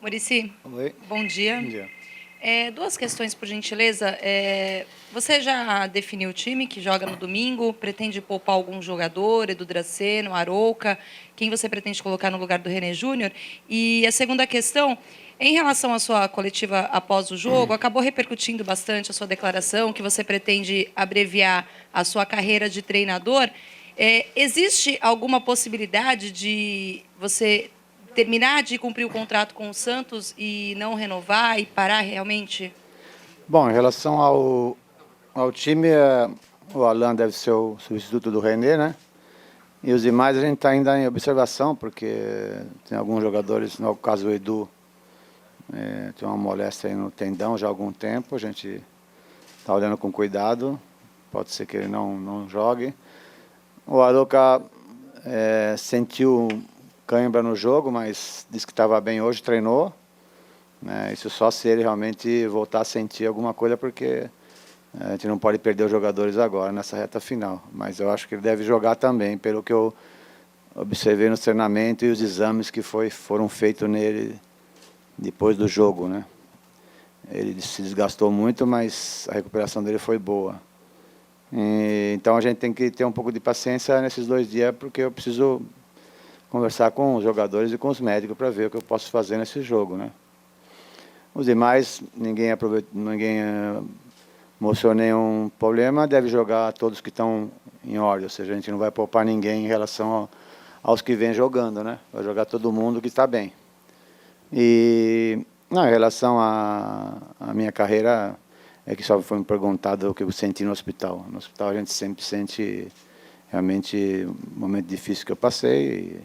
Muricy, Oi. bom dia. Bom dia. Duas questões, por gentileza. Você já definiu o time que joga no domingo? Pretende poupar algum jogador? Edu Draceno, Arouca? Quem você pretende colocar no lugar do René Júnior? E a segunda questão, em relação à sua coletiva após o jogo, acabou repercutindo bastante a sua declaração que você pretende abreviar a sua carreira de treinador. Existe alguma possibilidade de você terminar de cumprir o contrato com o Santos e não renovar e parar realmente? Bom, em relação ao time, o Alan deve ser o substituto do René, né? E os demais a gente está ainda em observação, porque tem alguns jogadores, no caso o Edu, tem uma moléstia aí no tendão já há algum tempo, a gente está olhando com cuidado, pode ser que ele não jogue. O Arouca sentiu cãibra no jogo, mas disse que estava bem hoje, treinou. Isso só se ele realmente voltar a sentir alguma coisa, porque a gente não pode perder os jogadores agora, nessa reta final. Mas eu acho que ele deve jogar também, pelo que eu observei no treinamento e os exames que foram feitos nele depois do jogo, né? Ele se desgastou muito, mas a recuperação dele foi boa. Então a gente tem que ter um pouco de paciência nesses 2 dias, porque eu preciso conversar com os jogadores e com os médicos para ver o que eu posso fazer nesse jogo, né? Os demais, ninguém mostrou nenhum problema, deve jogar todos que estão em ordem, ou seja, a gente não vai poupar ninguém em relação aos que vêm jogando, né? Vai jogar todo mundo que está bem. E em relação à minha carreira, é que só foi me perguntado o que eu senti no hospital. No hospital a gente sempre sente realmente um momento difícil que eu passei,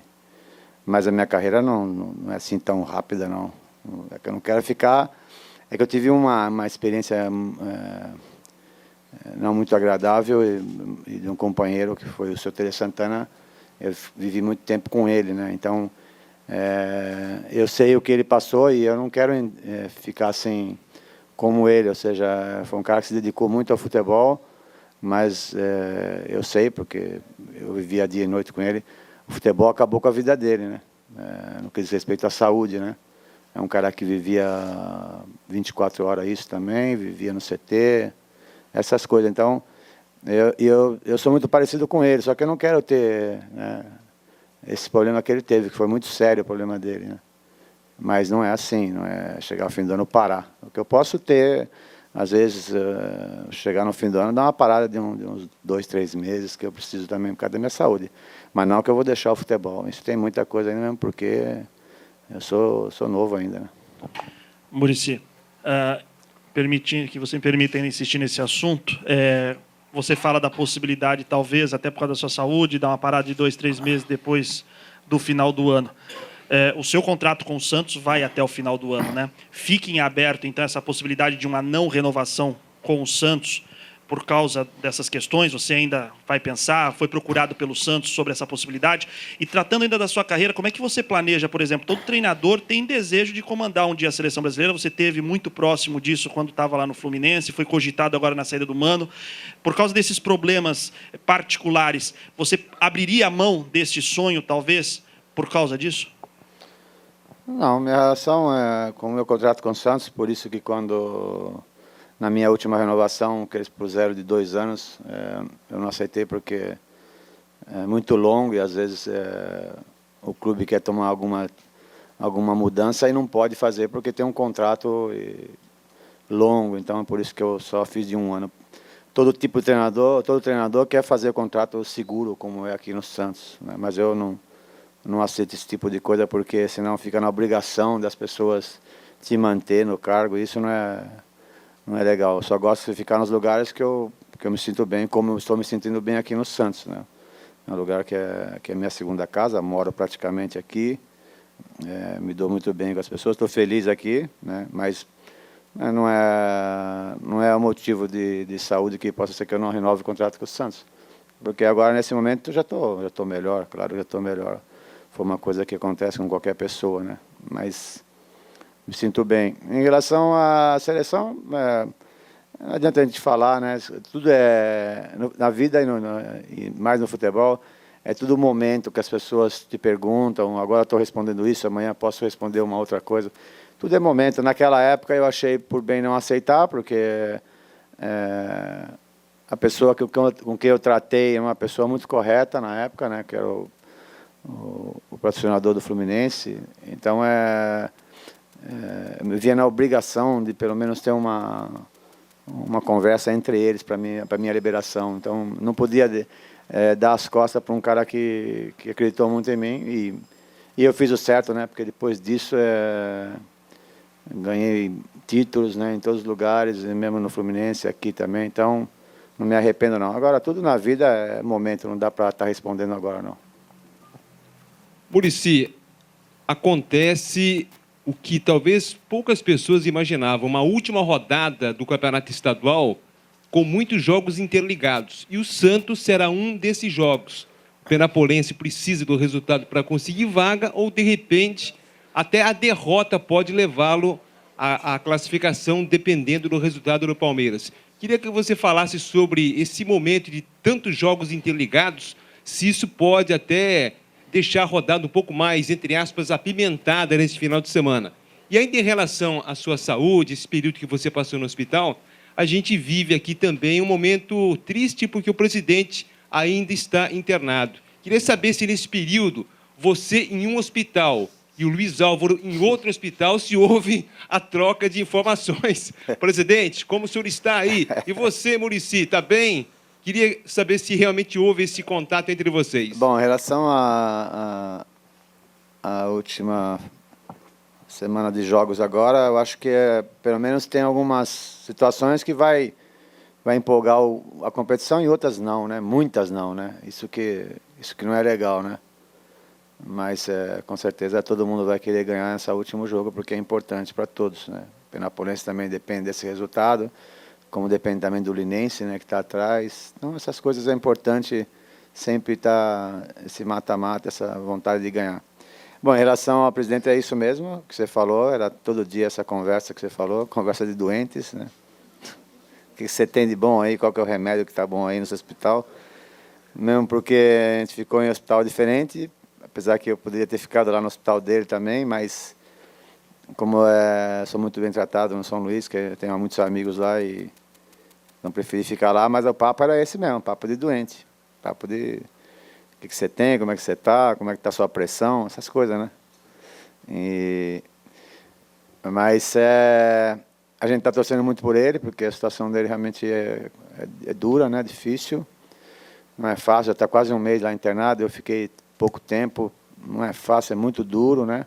mas a minha carreira não é assim tão rápida, não. É que eu não quero ficar... É que eu tive uma experiência não muito agradável e de um companheiro que foi o seu Tele Santana. Eu vivi muito tempo com ele, né? Então, eu sei o que ele passou e eu não quero ficar assim como ele. Ou seja, foi um cara que se dedicou muito ao futebol, mas eu sei, porque eu vivia dia e noite com ele, o futebol acabou com a vida dele, né? No que diz respeito à saúde, né? É um cara que vivia 24 horas isso também, vivia no CT, essas coisas. Então, eu sou muito parecido com ele, só que eu não quero ter, né, esse problema que ele teve, que foi muito sério o problema dele, né? Mas não é assim, não é chegar ao fim do ano parar. O que eu posso ter, às vezes, chegar no fim do ano, dar uma parada de uns 2, 3 meses, que eu preciso também por causa da minha saúde. Mas não que eu vou deixar o futebol. Isso tem muita coisa ainda mesmo, porque eu sou novo ainda, né? Muricy, permitindo que você me permita ainda insistir nesse assunto, você fala da possibilidade, talvez, até por causa da sua saúde, dar uma parada de 2, 3 meses depois do final do ano. O seu contrato com o Santos vai até o final do ano, né? Fica em aberto, então, essa possibilidade de uma não renovação com o Santos por causa dessas questões? Você ainda vai pensar? Foi procurado pelo Santos sobre essa possibilidade? E tratando ainda da sua carreira, como é que você planeja, por exemplo, todo treinador tem desejo de comandar um dia a seleção brasileira, você teve muito próximo disso quando estava lá no Fluminense, foi cogitado agora na saída do Mano. Por causa desses problemas particulares, você abriria a mão deste sonho, talvez, por causa disso? Não, minha relação é com o meu contrato com o Santos, por isso que quando... Na minha última renovação, que eles puseram de 2 anos, eu não aceitei porque é muito longo e às vezes o clube quer tomar alguma mudança e não pode fazer porque tem um contrato longo. Então é por isso que eu só fiz de 1 ano. Todo treinador quer fazer contrato seguro, como é aqui no Santos, né? Mas eu não aceito esse tipo de coisa, porque senão fica na obrigação das pessoas se manter no cargo. Isso não é legal. Eu só gosto de ficar nos lugares que eu me sinto bem, como eu estou me sentindo bem aqui no Santos, né? É um lugar que é minha segunda casa, moro praticamente aqui, me dou muito bem com as pessoas, estou feliz aqui, né? Mas não é um motivo de saúde que possa ser que eu não renove o contrato com o Santos. Porque agora, nesse momento, eu já estou melhor, claro que já estou melhor. Foi uma coisa que acontece com qualquer pessoa, né? Mas me sinto bem. Em relação à seleção, não adianta a gente falar, né? Tudo na vida e mais no futebol, é tudo momento que as pessoas te perguntam. Agora estou respondendo isso, amanhã posso responder uma outra coisa. tudo é momento. Naquela época eu achei por bem não aceitar, porque a pessoa com quem eu tratei é uma pessoa muito correta na época, né, que era o patrocinador do Fluminense. Então, eu me via na obrigação de, pelo menos, ter uma conversa entre eles para minha liberação. Então, não podia dar as costas para um cara que acreditou muito em mim. E eu fiz o certo, né, porque depois disso ganhei títulos, né, em todos os lugares, mesmo no Fluminense, aqui também. Então, não me arrependo, não. Agora, tudo na vida é momento, não dá para estar respondendo agora, não. Muricy, acontece o que talvez poucas pessoas imaginavam, uma última rodada do Campeonato Estadual com muitos jogos interligados. E o Santos será um desses jogos. O Penapolense precisa do resultado para conseguir vaga ou, de repente, até a derrota pode levá-lo à classificação, dependendo do resultado do Palmeiras. Queria que você falasse sobre esse momento de tantos jogos interligados, se isso pode até deixar a rodada um pouco mais, entre aspas, apimentada nesse final de semana. E ainda em relação à sua saúde, esse período que você passou no hospital, a gente vive aqui também um momento triste, porque o presidente ainda está internado. Queria saber se nesse período, você em um hospital e o Luiz Álvaro em outro hospital, se houve a troca de informações. Presidente, como o senhor está aí? E você, Muricy, está bem? Queria saber se realmente houve esse contato entre vocês. Bom, em relação à última semana de jogos agora, eu acho que pelo menos tem algumas situações que vai empolgar a competição e outras não, né? Muitas não, né? Isso que não é legal, né? Mas com certeza todo mundo vai querer ganhar esse último jogo porque é importante para todos, né? O Penapolense também depende desse resultado, como depende também do Linense, né, que está atrás. Então essas coisas é importante sempre estar esse mata-mata, essa vontade de ganhar. Bom, em relação ao presidente é isso mesmo que você falou, era todo dia essa conversa que você falou, conversa de doentes, né? O que você tem de bom aí, qual que é o remédio que está bom aí no seu hospital? Mesmo porque a gente ficou em um hospital diferente, apesar que eu poderia ter ficado lá no hospital dele também, mas como sou muito bem tratado no São Luís, que eu tenho muitos amigos lá e não preferi ficar lá, mas o papo era esse mesmo, papo de doente, papo de o que você tem, como é que você está, como é que está a sua pressão, essas coisas, né? Mas a gente está torcendo muito por ele, porque a situação dele realmente é dura, né? Difícil, não é fácil, já está quase um mês lá internado, eu fiquei pouco tempo, não é fácil, é muito duro, né?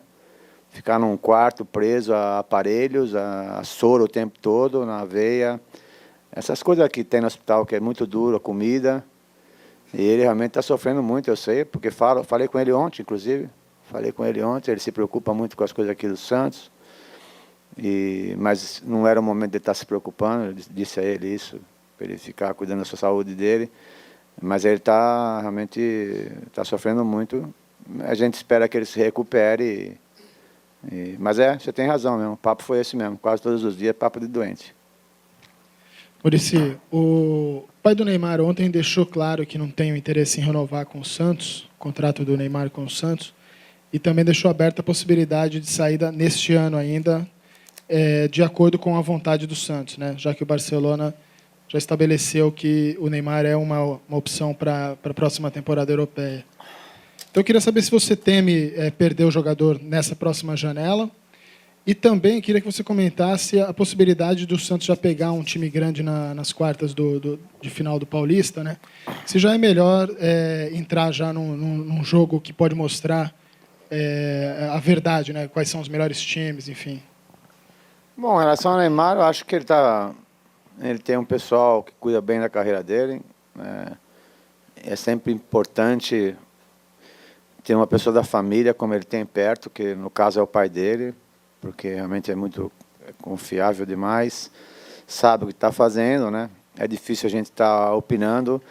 Ficar num quarto preso a aparelhos, a soro o tempo todo, na veia. Essas coisas que tem no hospital, que é muito duro, a comida. E ele realmente está sofrendo muito, eu sei, porque falei com ele ontem, inclusive. Falei com ele ontem, ele se preocupa muito com as coisas aqui do Santos. Mas não era o momento de ele estar se preocupando, eu disse a ele isso, para ele ficar cuidando da sua saúde dele. Mas ele realmente está sofrendo muito. A gente espera que ele se recupere. Mas você tem razão mesmo, o papo foi esse mesmo, quase todos os dias, papo de doente. Muricy, o pai do Neymar ontem deixou claro que não tem o interesse em renovar com o Santos, o contrato do Neymar com o Santos, e também deixou aberta a possibilidade de saída neste ano ainda, de acordo com a vontade do Santos, né? Já que o Barcelona já estabeleceu que o Neymar é uma opção para a próxima temporada europeia. Então, eu queria saber se você teme perder o jogador nessa próxima janela. E também queria que você comentasse a possibilidade do Santos já pegar um time grande nas quartas de final do Paulista, né? Se já é melhor entrar já num jogo que pode mostrar a verdade, né? Quais são os melhores times, enfim. Bom, em relação ao Neymar, eu acho que ele tem um pessoal que cuida bem da carreira dele. É sempre importante ter uma pessoa da família como ele tem perto, que no caso é o pai dele, porque realmente é muito confiável demais, sabe o que está fazendo, né? É difícil a gente estar opinando.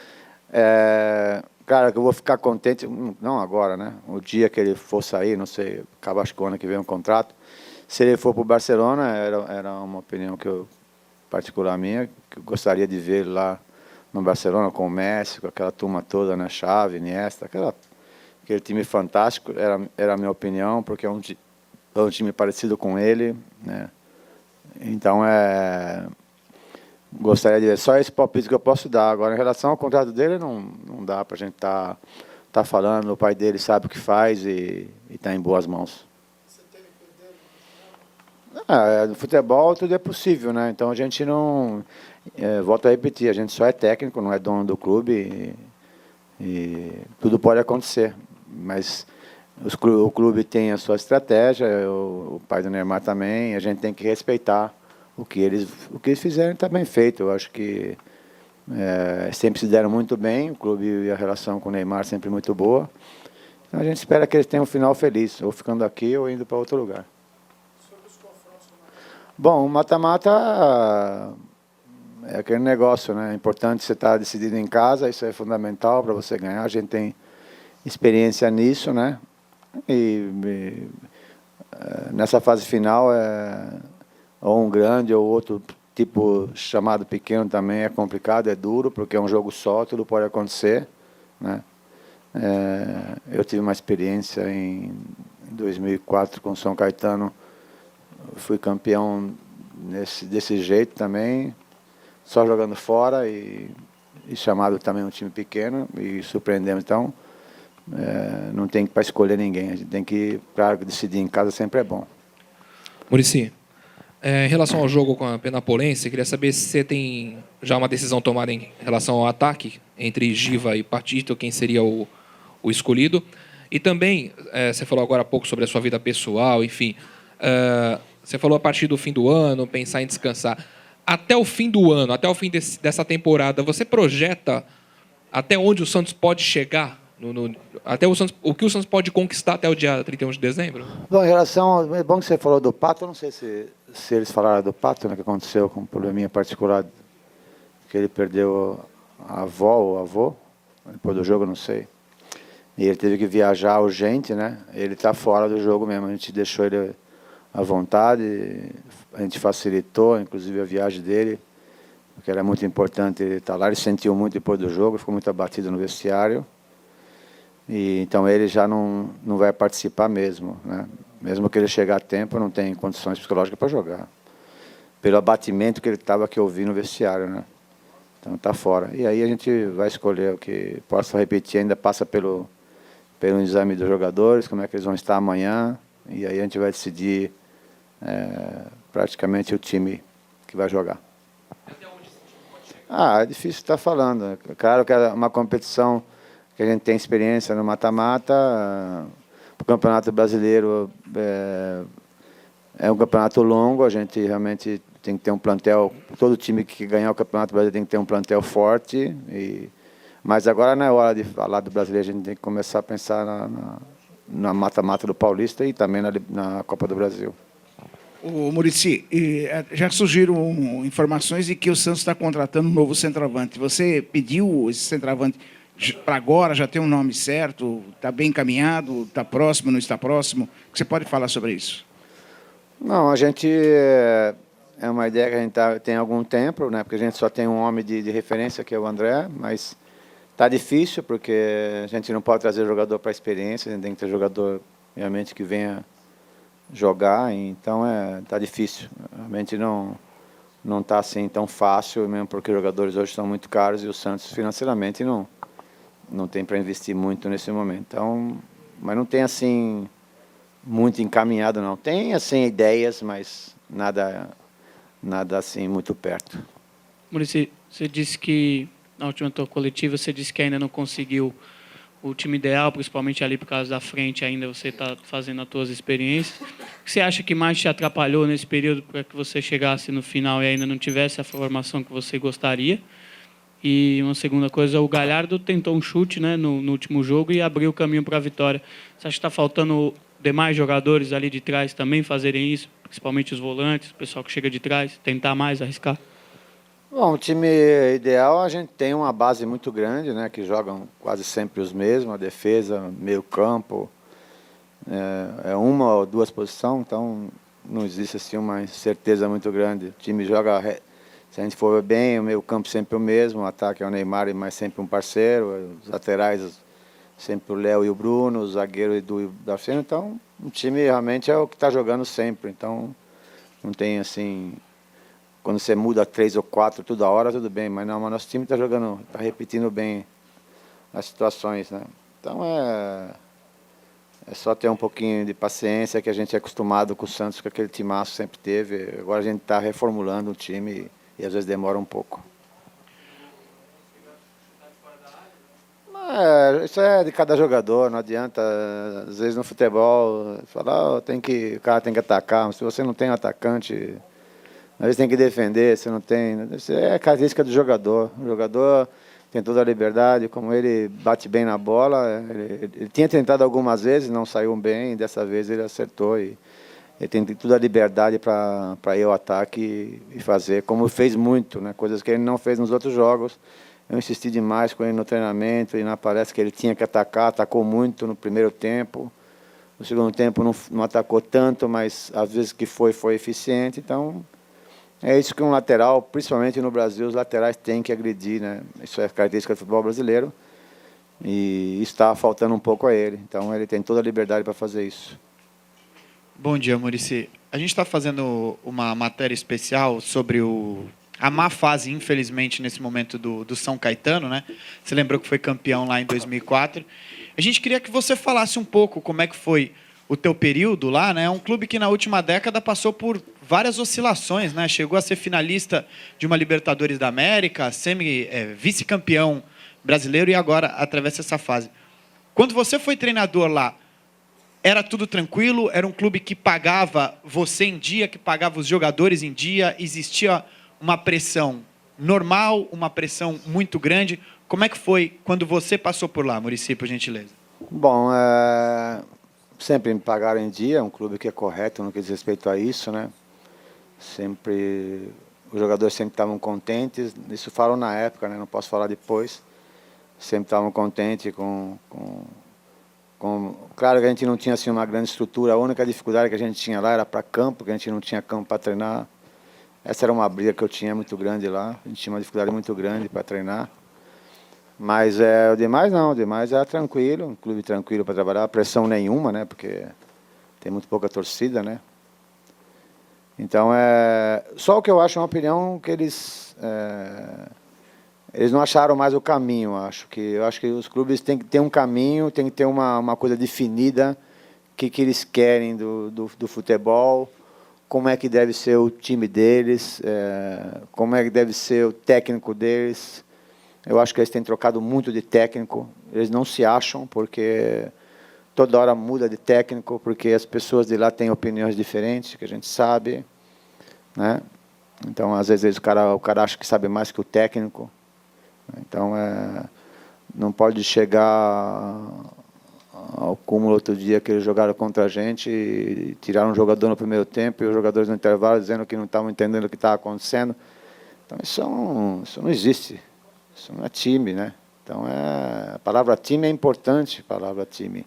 Cara, que eu vou ficar contente, não agora, né? O dia que ele for sair, não sei, acaba acho que o ano que vem um contrato. Se ele for para o Barcelona, era uma opinião particular minha, que eu gostaria de ver ele lá no Barcelona com o Messi, com aquela turma toda, né? Xavi, Iniesta, aquele time fantástico, era a minha opinião, porque é um time parecido com ele, né? Então, gostaria de ver. Só esse palpite que eu posso dar. Agora, em relação ao contrato dele, não dá para a gente tá falando. O pai dele sabe o que faz e está em boas mãos. No futebol tudo é possível, né? Então a gente não... volto a repetir, a gente só é técnico, não é dono do clube e tudo pode acontecer. Mas o clube tem a sua estratégia, o pai do Neymar também, a gente tem que respeitar o que eles fizerem, está bem feito. Eu acho que sempre se deram muito bem, o clube e a relação com o Neymar sempre muito boa. Então a gente espera que eles tenham um final feliz, ou ficando aqui ou indo para outro lugar. Bom, o mata-mata é aquele negócio, né? É importante você estar decidido em casa, isso é fundamental para você ganhar. A gente tem experiência nisso, né? Nessa fase final, ou um grande ou outro tipo chamado pequeno também é complicado, é duro, porque é um jogo só, tudo pode acontecer, né? Eu tive uma experiência em 2004 com o São Caetano. Fui campeão desse jeito também, só jogando fora e chamado também um time pequeno e surpreendemos. Então, não tem para escolher ninguém, a gente tem que, claro, decidir em casa sempre é bom. Muricy, em relação ao jogo com a Penapolense, queria saber se você tem já uma decisão tomada em relação ao ataque entre Giva e Patito, quem seria o escolhido. E também, você falou agora há pouco sobre a sua vida pessoal, enfim... você falou a partir do fim do ano, pensar em descansar. Até o fim do ano, até o fim dessa temporada, você projeta até onde o Santos pode chegar? Até o que o Santos pode conquistar até o dia 31 de dezembro? Bom, em relação... É bom que você falou do Pato, eu não sei se eles falaram do Pato, né, que aconteceu com um probleminha particular, que ele perdeu a avó ou avô, depois do jogo, eu não sei. E ele teve que viajar urgente, né? Ele está fora do jogo mesmo, a gente deixou ele à vontade, a gente facilitou, inclusive, a viagem dele, porque era muito importante ele estar lá. Ele sentiu muito depois do jogo, ficou muito abatido no vestiário. E, então ele já não vai participar mesmo, né? Mesmo que ele chegar a tempo, não tem condições psicológicas para jogar. Pelo abatimento que ele estava, que eu vi no vestiário, né? Então está fora. E aí a gente vai escolher o que, posso repetir, ainda passa pelo exame dos jogadores, como é que eles vão estar amanhã, e aí a gente vai decidir praticamente o time que vai jogar. É difícil estar falando. Claro que é uma competição que a gente tem experiência no mata-mata. O Campeonato Brasileiro é um campeonato longo, a gente realmente tem que ter um plantel, todo time que ganhar o Campeonato Brasileiro tem que ter um plantel forte, mas agora não é hora de falar do brasileiro, a gente tem que começar a pensar na mata-mata do Paulista e também na Copa do Brasil. O Muricy, já surgiram informações de que o Santos está contratando um novo centroavante. Você pediu esse centroavante para agora, já tem um nome certo, está bem encaminhado, está próximo, não está próximo? O que você pode falar sobre isso? Não, a gente... É uma ideia que a gente tem há algum tempo, né? Porque a gente só tem um homem de referência, que é o André, mas está difícil, porque a gente não pode trazer jogador para a experiência, a gente tem que ter jogador realmente que venha jogar, então está difícil. Realmente não está assim tão fácil, mesmo porque os jogadores hoje são muito caros e o Santos financeiramente não tem para investir muito nesse momento. Então, mas não tem assim muito encaminhado, não. Tem assim ideias, mas nada assim muito perto. Muricy, você disse que na última tua coletiva você disse que ainda não conseguiu o time ideal, principalmente ali por causa da frente, ainda você está fazendo as tuas experiências. O que você acha que mais te atrapalhou nesse período para que você chegasse no final e ainda não tivesse a formação que você gostaria? E uma segunda coisa, o Galhardo tentou um chute, né, no último jogo e abriu o caminho para a vitória. Você acha que está faltando demais jogadores ali de trás também fazerem isso, principalmente os volantes, o pessoal que chega de trás, tentar mais, arriscar? Bom, o time ideal, a gente tem uma base muito grande, né, que jogam quase sempre os mesmos, a defesa, meio campo, uma ou duas posições, então não existe assim uma certeza muito grande. O time joga, se a gente for bem, o meio campo sempre o mesmo, o ataque é o Neymar, mas sempre um parceiro, os laterais sempre o Léo e o Bruno, o zagueiro Edu e o Darceno. Então, o time realmente é o que está jogando sempre. Então, não tem assim... Quando você muda 3 ou 4 toda hora, tudo bem. Mas não, mas nosso time está jogando, está repetindo bem as situações, né? Então, é só ter um pouquinho de paciência, que a gente é acostumado com o Santos, com aquele timaço sempre teve. Agora a gente está reformulando o time e às vezes demora um pouco. Isso é de cada jogador, não adianta. Às vezes no futebol, falar, o cara tem que atacar, mas se você não tem um atacante, às vezes tem que defender, se não tem. Isso é característica do jogador. O jogador tem toda a liberdade, como ele bate bem na bola. Ele tinha tentado algumas vezes, não saiu bem, dessa vez ele acertou. E ele tem toda a liberdade para ir ao ataque e fazer, como fez muito, né? Coisas que ele não fez nos outros jogos. Eu insisti demais com ele no treinamento e na palestra que ele tinha que atacar, atacou muito no primeiro tempo. No segundo tempo não atacou tanto, mas às vezes que foi eficiente. Então, é isso que um lateral, principalmente no Brasil, os laterais têm que agredir, né? Isso é característica do futebol brasileiro e isso está faltando um pouco a ele. Então, ele tem toda a liberdade para fazer isso. Bom dia, Muricy. A gente está fazendo uma matéria especial sobre a má fase, infelizmente, nesse momento do São Caetano, né? Você lembrou que foi campeão lá em 2004. A gente queria que você falasse um pouco como é que foi o teu período lá, né? É um clube que na última década passou por várias oscilações, né? Chegou a ser finalista de uma Libertadores da América, vice-campeão brasileiro e agora atravessa essa fase. Quando você foi treinador lá, era tudo tranquilo? Era um clube que pagava você em dia, que pagava os jogadores em dia? Existia uma pressão normal, uma pressão muito grande? Como é que foi quando você passou por lá, Muricy, por gentileza? Bom, sempre me pagaram em dia, é um clube que é correto no que diz respeito a isso, né? Sempre, os jogadores sempre estavam contentes, isso falam na época, né? Não posso falar depois. Sempre estavam contentes Claro que a gente não tinha assim, uma grande estrutura, a única dificuldade que a gente tinha lá era para campo, que a gente não tinha campo para treinar. Essa era uma briga que eu tinha muito grande lá, a gente tinha uma dificuldade muito grande para treinar. Mas o demais não, o demais era tranquilo, um clube tranquilo para trabalhar, pressão nenhuma, né? Porque tem muito pouca torcida, né? Então, só o que eu acho, uma opinião, que eles não acharam mais o caminho, eu acho que os clubes têm que ter um caminho, tem que ter uma coisa definida, o que eles querem do futebol, como é que deve ser o time deles, como é que deve ser o técnico deles. Eu acho que eles têm trocado muito de técnico, eles não se acham, porque toda hora muda de técnico, porque as pessoas de lá têm opiniões diferentes, que a gente sabe, né? Então, às vezes, o cara acha que sabe mais que o técnico. Então, não pode chegar ao cúmulo outro dia que eles jogaram contra a gente e tiraram um jogador no primeiro tempo e os jogadores no intervalo dizendo que não estavam entendendo o que estava acontecendo. Então, isso não existe. Isso não é time, né? Então, a palavra time é importante, a palavra time.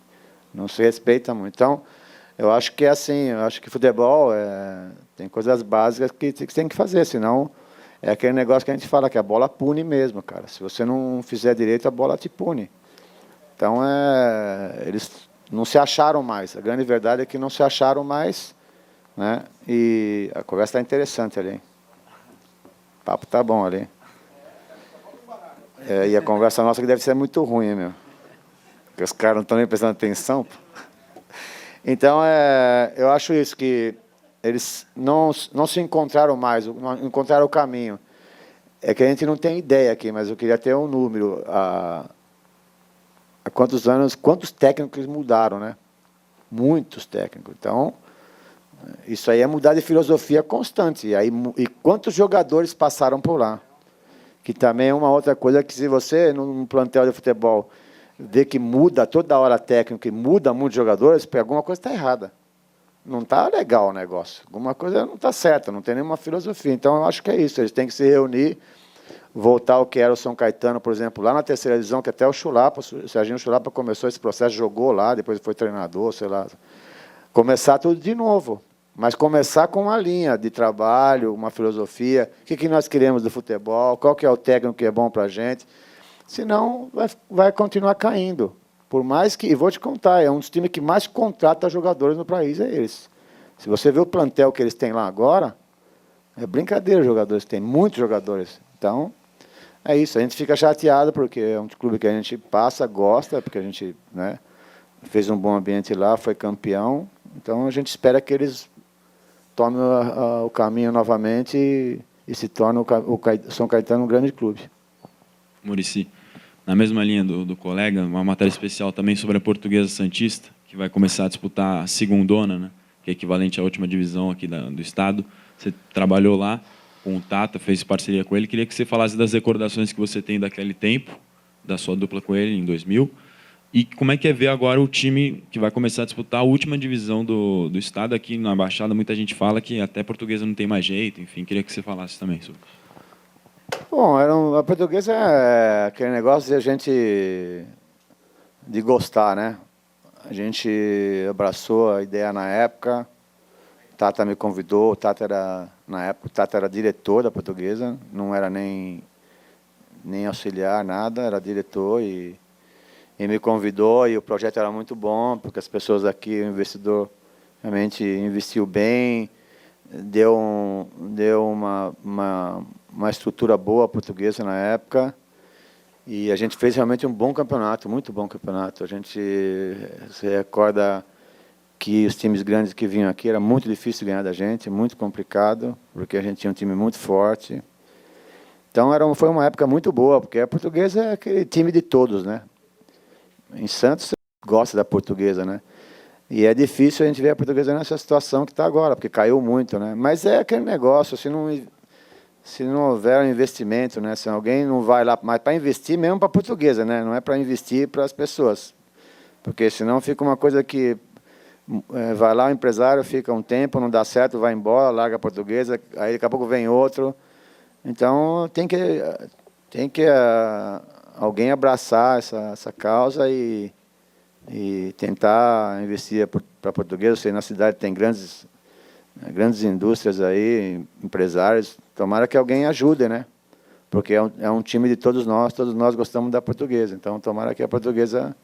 Não se respeita muito. Então, eu acho que é assim, eu acho que futebol tem coisas básicas que tem que fazer, senão é aquele negócio que a gente fala, que a bola pune mesmo, cara. Se você não fizer direito, a bola te pune. Então, eles não se acharam mais. A grande verdade é que não se acharam mais, né? E a conversa está interessante ali, hein? O papo está bom ali. E a conversa nossa que deve ser muito ruim, meu. Porque os caras não estão nem prestando atenção. Então, eu acho isso, que eles não se encontraram mais, não encontraram o caminho. É que a gente não tem ideia aqui, mas eu queria ter um número. Há quantos anos, quantos técnicos mudaram, né? Muitos técnicos. Então, isso aí é mudar de filosofia constante. E quantos jogadores passaram por lá? Que também é uma outra coisa que, se você, num plantel de futebol, vê que muda toda hora técnico e muda muitos jogadores, alguma coisa está errada. Não está legal o negócio. Alguma coisa não está certa, não tem nenhuma filosofia. Então, eu acho que é isso. Eles têm que se reunir, voltar ao que era o São Caetano, por exemplo, lá na terceira divisão, que até o Serginho Chulapa começou esse processo, jogou lá, depois foi treinador, sei lá. Começar tudo de novo. Mas começar com uma linha de trabalho, uma filosofia, o que nós queremos do futebol, qual que é o técnico que é bom para a gente. Senão, vai continuar caindo. Por mais que, e vou te contar, é um dos times que mais contrata jogadores no país, é eles. Se você vê o plantel que eles têm lá agora, é brincadeira os jogadores, tem muitos jogadores. Então, é isso, a gente fica chateado porque é um clube que a gente passa, gosta, porque a gente, né, fez um bom ambiente lá, foi campeão. Então, a gente espera que eles tomem o caminho novamente e se tornem o São Caetano um grande clube. Muricy, na mesma linha do colega, uma matéria especial também sobre a Portuguesa Santista, que vai começar a disputar a segundona, né, que é equivalente à última divisão aqui do estado. Você trabalhou lá com o Tata, fez parceria com ele. Queria que você falasse das recordações que você tem daquele tempo, da sua dupla com ele em 2000, e como é que é ver agora o time que vai começar a disputar a última divisão do estado. Aqui na Baixada muita gente fala que até a Portuguesa não tem mais jeito, enfim, queria que você falasse também sobre isso. Bom, a Portuguesa é aquele negócio de a gente de gostar, né? A gente abraçou a ideia na época, o Tata me convidou, na época o Tata era diretor da Portuguesa, não era nem auxiliar, nada, era diretor e me convidou, e o projeto era muito bom, porque as pessoas aqui, o investidor realmente investiu bem, deu uma estrutura boa à Portuguesa na época, e a gente fez realmente um bom campeonato, muito bom campeonato. A gente se recorda que os times grandes que vinham aqui era muito difícil ganhar da gente, muito complicado, porque a gente tinha um time muito forte. Então foi uma época muito boa, porque a Portuguesa é aquele time de todos, né? Em Santos você gosta da Portuguesa, né? E é difícil a gente ver a Portuguesa nessa situação que está agora, porque caiu muito, né? Mas é aquele negócio, se não houver um investimento, né? Se alguém não vai lá, mas para investir mesmo para a Portuguesa, né? Não é para investir para as pessoas, porque senão fica uma coisa que vai lá o empresário, fica um tempo, não dá certo, vai embora, larga a Portuguesa, aí daqui a pouco vem outro. Então tem que alguém abraçar essa causa e tentar investir para a Portuguesa. Eu sei, na cidade tem grandes indústrias aí, empresários. Tomara que alguém ajude, né? Porque é um time de todos nós gostamos da Portuguesa. Então, tomara que a Portuguesa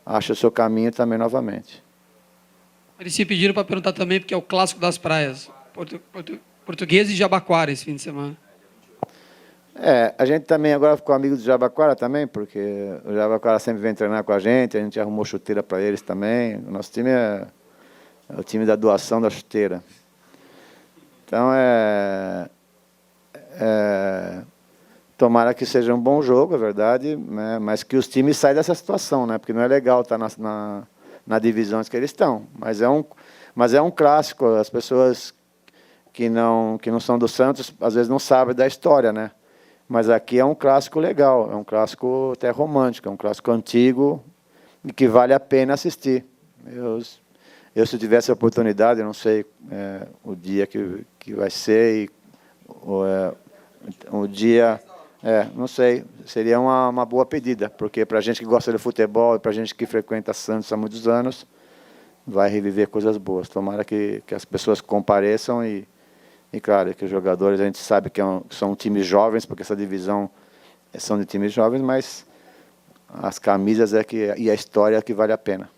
ache o seu caminho também novamente. Eles se pediram para perguntar também, porque é o clássico das praias. Portuguesa e Jabaquara esse fim de semana. A gente também agora ficou amigo do Jabaquara também, porque o Jabaquara sempre vem treinar com a gente arrumou chuteira para eles também. O nosso time é o time da doação da chuteira. Então, tomara que seja um bom jogo, é verdade, né? Mas que os times saiam dessa situação, né? Porque não é legal estar na divisão que eles estão. Mas é um clássico, as pessoas que não são do Santos, às vezes não sabem da história, né? Mas aqui é um clássico legal, é um clássico até romântico, é um clássico antigo e que vale a pena assistir. Eu se tivesse a oportunidade, eu não sei o dia que vai ser, o dia, não sei, seria uma boa pedida, porque para a gente que gosta de futebol, para a gente que frequenta Santos há muitos anos, vai reviver coisas boas. Tomara que as pessoas compareçam e claro, que os jogadores, a gente sabe que são times jovens, porque essa divisão são de times jovens, mas as camisas e a história é que vale a pena.